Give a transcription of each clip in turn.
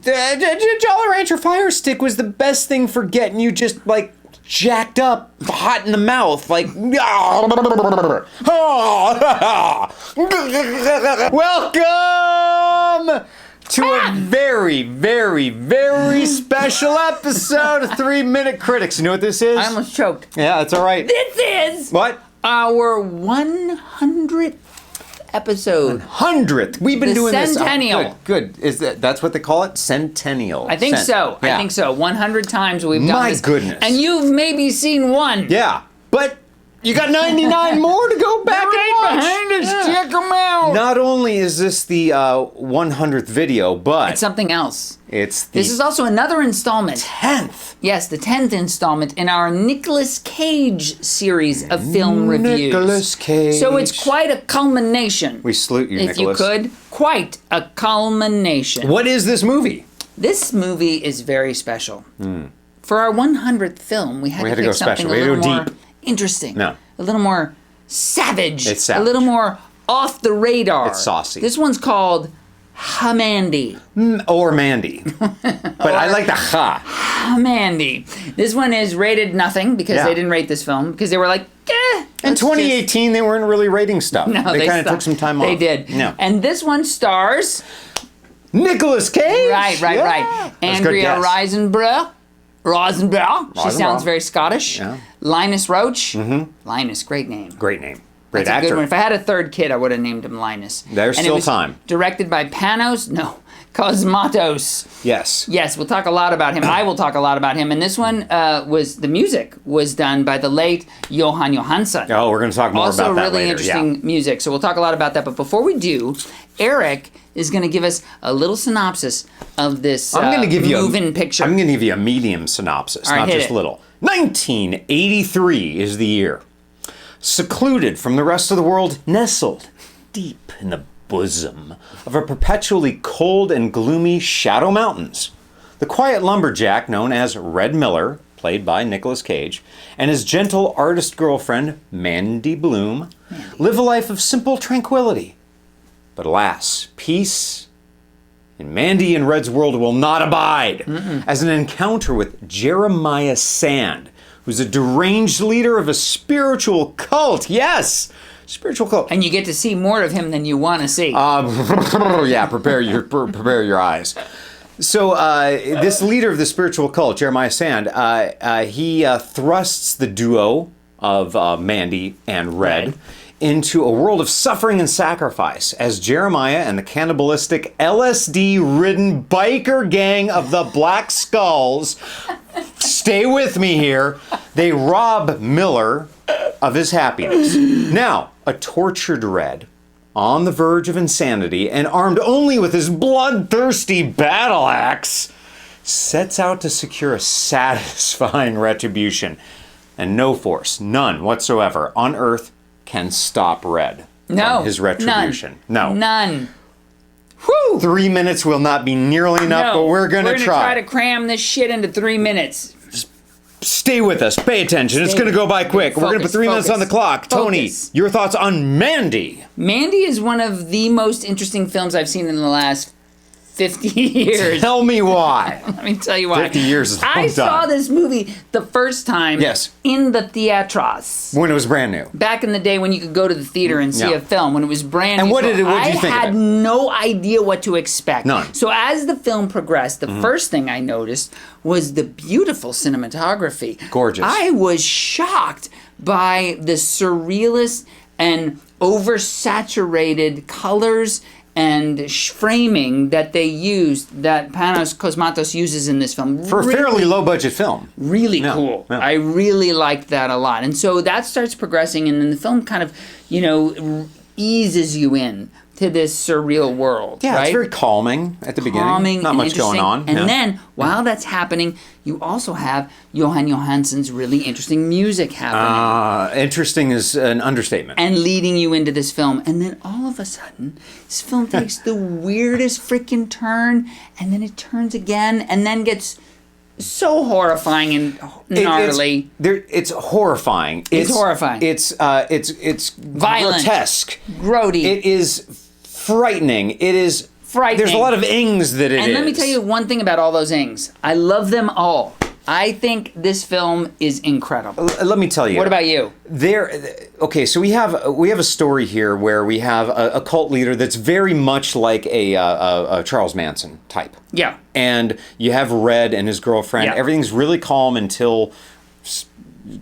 Jolly Rancher Fire Stick was the best thing for getting you just like jacked up, hot in the mouth, like. Welcome to a very, very, very special episode of 3 Minute Critics. You know what this is? I almost choked. Yeah, that's all right. This is What? our 100th episode. 100th. We've been The doing this. centennial. Good. Is that's what they call it? Centennial. I think so. Yeah. I think so. 100 times we've done My this. goodness. And you've maybe seen one. Yeah, but you got 99 more to go back Right and watch. behind us. Yeah. Check them out. Not only is this the 100th video, but It's something else. it's the This is also another installment. 10th. Yes, the 10th installment in our Nicolas Cage series of film reviews. Nicolas Cage. So it's quite a culmination. We salute you, if Nicolas. you could. Quite a culmination. What is this movie? This movie is very special. For our 100th film, we had to to pick go something special. a We had to little go more deep. interesting. No. A little more savage. It's savage. A little more off the radar. It's saucy. This one's called Mandy. Or Mandy. But I like the ha. Mandy. This one is rated nothing because Yeah. they didn't rate this film because they were like, In 2018, they weren't really rating stuff. No, they kind of stopped. took some time off. They did. Yeah. And this one stars Nicolas Cage. right. That's a good Andrea guess. Rosenbaum. She sounds Rosenbaum. very Scottish. Yeah. Linus Roach. Linus, great name. Great name. Great That's a actor. good one. If I had a third kid, I would have named him Linus. There's And still it was time. Directed by Cosmatos. Yes. Yes, we'll talk a lot about him. I will talk a lot about him. And this one the music was done by the late Johan Johansson. Oh, we're going to talk more Also about that really later. interesting music. So we'll talk a lot about that. But before we do, Eric is going to give us a little synopsis of this I'm going to give you moving picture. I'm going to give you a medium synopsis, All right, not hit just it. little. 1983 is the year. Secluded from the rest of the world, nestled deep in the bosom of a perpetually cold and gloomy Shadow Mountains, the quiet lumberjack known as Red Miller, played by Nicolas Cage, and his gentle artist girlfriend, Mandy Bloom, live a life of simple tranquility. But alas, peace in Mandy and Red's world will not abide, as an encounter with Jeremiah Sand, who's a deranged leader of a spiritual cult. Yes, spiritual cult. and you get to see more of him than you want to see. Yeah, prepare your eyes. So this leader of the spiritual cult, Jeremiah Sand, he thrusts the duo of Mandy and Red Right. into a world of suffering and sacrifice as Jeremiah and the cannibalistic LSD-ridden biker gang of the Black Skulls, stay with me here, they rob Miller of his happiness. Now, a tortured Red, on the verge of insanity and armed only with his bloodthirsty battle axe, sets out to secure a satisfying retribution. And no force, none whatsoever, on Earth can stop Red from his retribution. None. Whew. 3 minutes will not be nearly enough, but we're going to try to cram this shit into 3 minutes. Stay with us. Pay attention. It's going to go by quick. We're going to put 3 minutes on the clock. Tony, your thoughts on Mandy? Mandy is one of the most interesting films I've seen in the last 50 years. Tell me why. Let me tell you why. 50 years is a long I saw time. this movie the first time Yes. in the theatros. When it was brand new. Back in the day when you could go to the theater and see Yeah. a film, when it was brand new. And what did you think I of had it? no idea what to expect. None. So as the film progressed, the first thing I noticed was the beautiful cinematography. Gorgeous. I was shocked by the surrealist and oversaturated colors and framing that they used, that Panos Cosmatos uses in this film. For a fairly low-budget film. Really Yeah, cool. yeah. I really liked that a lot. And so that starts progressing, and then the film kind of, eases you in to this surreal world. Yeah, right? it's very calming at the beginning. Calming Not and much going interesting. on. And yeah. then, while that's happening, you also have Johan Johansson's really interesting music happening. Interesting is an understatement. And leading you into this film. And then all of a sudden, this film takes the weirdest freaking turn, and then it turns again, and then gets so horrifying and gnarly. It's horrifying. It's horrifying. It's Violent. grotesque. Grody. It is frightening. It is frightening. There's a lot of ings that it is. And let me tell you one thing about all those ings. I love them all. I think this film is incredible. Let me tell you. What about you? Okay, so we have a story here where we have a cult leader that's very much like a Charles Manson type. Yeah. And you have Red and his girlfriend. Yeah. Everything's really calm until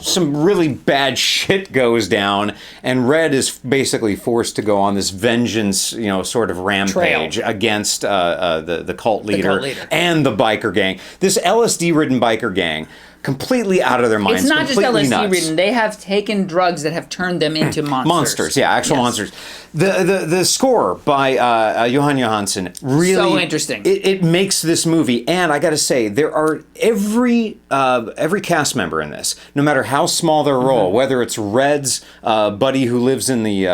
some really bad shit goes down, and Red is basically forced to go on this vengeance, sort of rampage against the cult leader and the biker gang. This LSD-ridden biker gang, completely out of their minds. It's not just completely nuts. LSD-ridden. They have taken drugs that have turned them into monsters. Monsters, yeah, actual monsters. The score by Johan Johansson really so interesting. It makes this movie, and I got to say, there are every cast member in this, no matter how small their role, whether it's Red's buddy who lives in the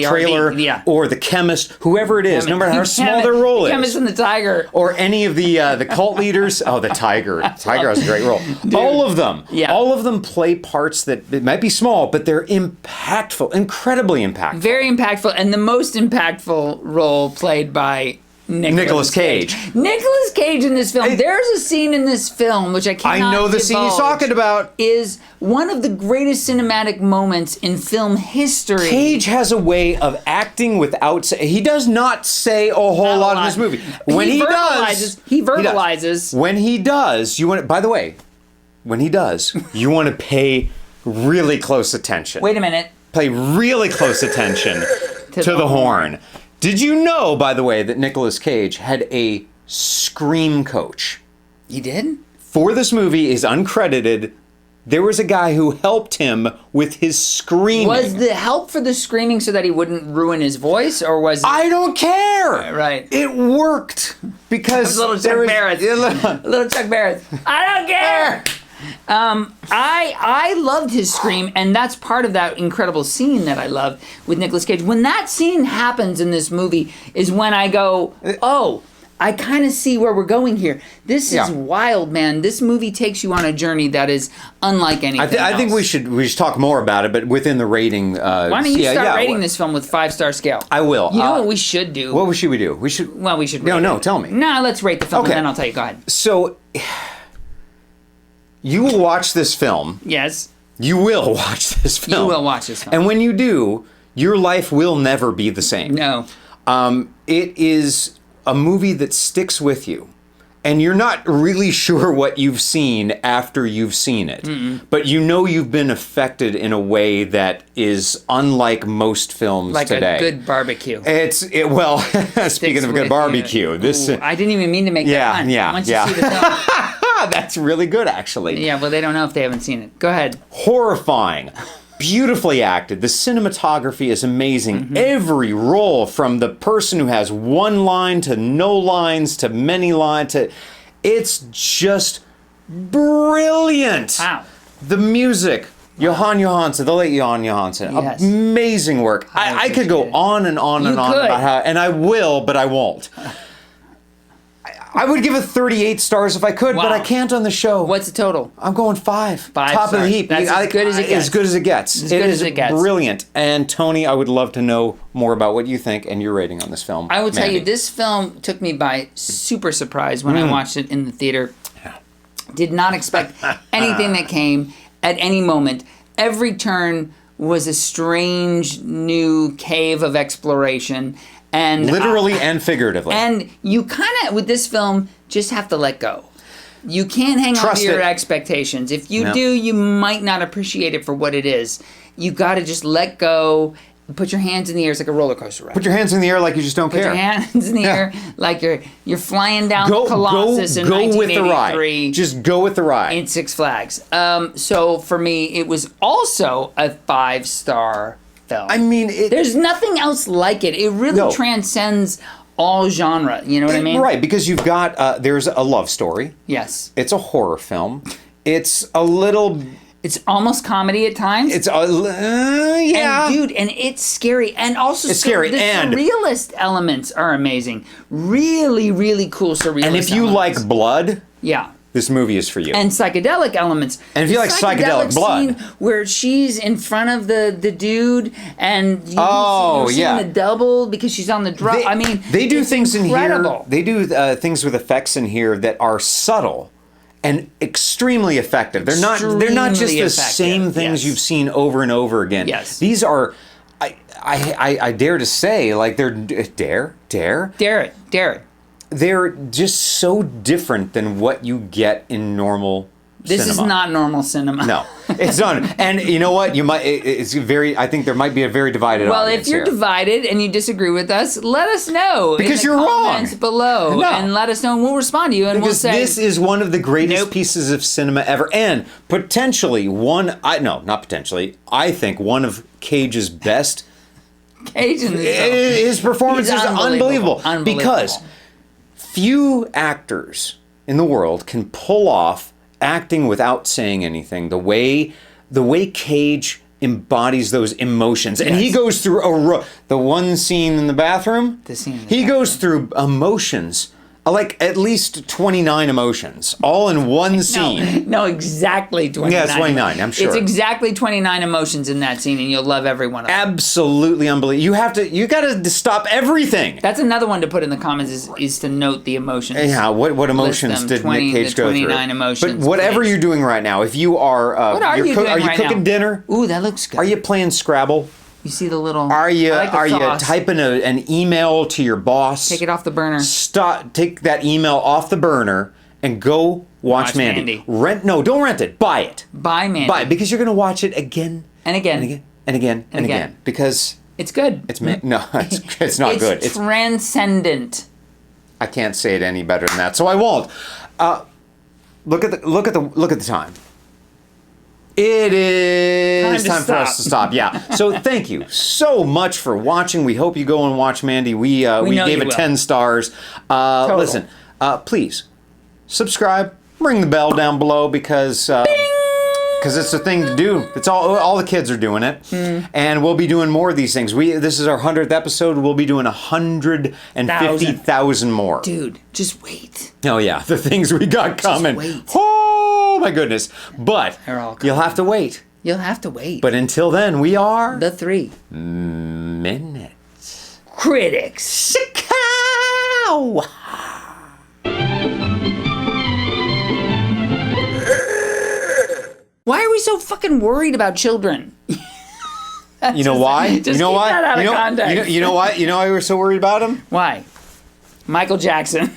trailer, or the chemist, whoever it is, no matter how small their role is, the chemist and the tiger, or any of the cult leaders. Oh, the tiger has a great role. Dude. All of them play parts that it might be small, but they're impactful, incredibly impactful. Very impactful, and the most impactful role played by Nicolas Cage. Nicolas Cage in this film. There's a scene in this film which I cannot the scene he's talking about. Is one of the greatest cinematic moments in film history. Cage has a way of acting without he does not say a whole lot in this movie. When he verbalizes. When he does, you want. By the way, when he does, you want to pay really close attention. Wait a minute. Pay really close attention to the horn. Did you know, by the way, that Nicolas Cage had a scream coach? He did? For this movie, is uncredited. There was a guy who helped him with his screaming. Was the help for the screaming so that he wouldn't ruin his voice, or was it... I don't care! Right. It worked. Because... Little Chuck Barrett. Little Chuck Barrett. I don't care! I loved his scream, and that's part of that incredible scene that I love with Nicolas Cage. When that scene happens in this movie is when I go, oh, I kind of see where we're going here. This is wild, man. This movie takes you on a journey that is unlike anything else. I think we should talk more about it, but within the rating. Why don't you start rating this film with 5-star scale? I will. You know what we should do? What should we do? We should. Well, we should. Rate No, tell me. No, let's rate the film, and then I'll tell you. Go ahead. So, you will watch this film. Yes. You will watch this film. You will watch this film. And when you do, your life will never be the same. No. It is a movie that sticks with you. And you're not really sure what you've seen after you've seen it. Mm-mm. But you know you've been affected in a way that is unlike most films today. Like a good barbecue. Well, speaking of a good barbecue. I didn't even mean to make that pun. Once you see the film. That's really good, actually. Yeah, well, they don't know if they haven't seen it. Go ahead. Horrifying. Beautifully acted. The cinematography is amazing. Mm-hmm. Every role, from the person who has one line to no lines to many lines, it's just brilliant. Wow. The music. Johan Johansson, the late Johan Johansson. Yes. Amazing work. I could go on and on and on about how, and I will, but I won't. I would give it 38 stars if I could, but I can't on the show. What's the total? I'm going 5. 5 Top stars. of the heap. That's as good as it gets. As good as it gets. As good as it gets. Brilliant. And Tony, I would love to know more about what you think and your rating on this film. I will tell you, this film took me by super surprise when I watched it in the theater. Yeah. Did not expect anything that came at any moment. Every turn was a strange new cave of exploration. And literally and figuratively. And you kind of, with this film, just have to let go. You can't hang on to your expectations. If you do, you might not appreciate it for what it is. You got to just let go. Put your hands in the air. It's like a roller coaster ride. Put your hands in the air like you just don't care. Put your hands in the air like you're flying down Colossus in 1983. Go with the ride. Just go with the ride. In Six Flags. So for me, it was also a 5-star film. I mean, there's nothing else like it. It really transcends all genre. You know what I mean? Right, because you've got there's a love story. Yes. It's a horror film. It's a little. It's almost comedy at times. It's yeah. And dude, and it's scary, and also it's scary. The surrealist elements are amazing. Really, really cool surrealist. And if you like blood, this movie is for you. And psychedelic elements. And if you like psychedelic blood. Scene where she's in front of the dude and you're seeing the double because she's on the drug. They do things incredible. in here. They do things with effects in here that are subtle and extremely effective. They're not just the same things you've seen over and over again. Yes. These are, I dare to say, like they're dare it. They're just so different than what you get in normal This cinema. is not normal cinema. No, it's not. And you know what? I think there might be a very divided Well, audience if you're here. divided and you disagree with us, let us know Because in the you're wrong. comments below. No. And let us know and we'll respond to you and Because we'll say this is one of the greatest Nope. pieces of cinema ever. And potentially not potentially, I think one of Cage's best. Cage in this film. His performance He's is unbelievable. Unbelievable. Because few actors in the world can pull off acting without saying anything the way Cage embodies those emotions. And he Yes. goes through the one scene in the bathroom. The scene in the he bathroom. goes through emotions, like at least 29 emotions, all in one scene. No, exactly 29. Yeah, it's 29, I'm sure. It's exactly 29 emotions in that scene and you'll love every one of them. Absolutely unbelievable. You got to stop everything. That's another one to put in the comments is to note the emotions. Yeah, what emotions them, did 20 Nick Cage the go through? 29 emotions, But whatever please. you're doing right now, if you are, What are you doing are you right cooking now? dinner? Ooh, that looks good. Are you playing Scrabble? You see the little... Are you I like the sauce. typing an email to your boss? Take it off the burner. Take that email off the burner and go watch Mandy. Don't rent it. Buy it. Buy Mandy. Buy it because you're going to watch it again And again. and again and again and again because It's good. it's not good. It's transcendent. I can't say it any better than that, so I won't. Look at the time. It is Time to for us to stop. Yeah. So thank you so much for watching. We hope you go and watch Mandy. We know gave you it will. 10 stars. Listen, please subscribe. Ring the bell down below because it's the thing to do. It's all the kids are doing it, and we'll be doing more of these things. This is our 100th episode. We'll be doing 150,000 more. Dude, just wait. Oh yeah, the things we got coming. wait. Oh my goodness! But They're all coming. you'll have to wait. You'll have to wait. But until then, we are the 3 minutes. critics. Cow. Why are we so fucking worried about children? You know why? Just you know keep why? that out of context. You know why? You know why we were so worried about him? Why? Michael Jackson.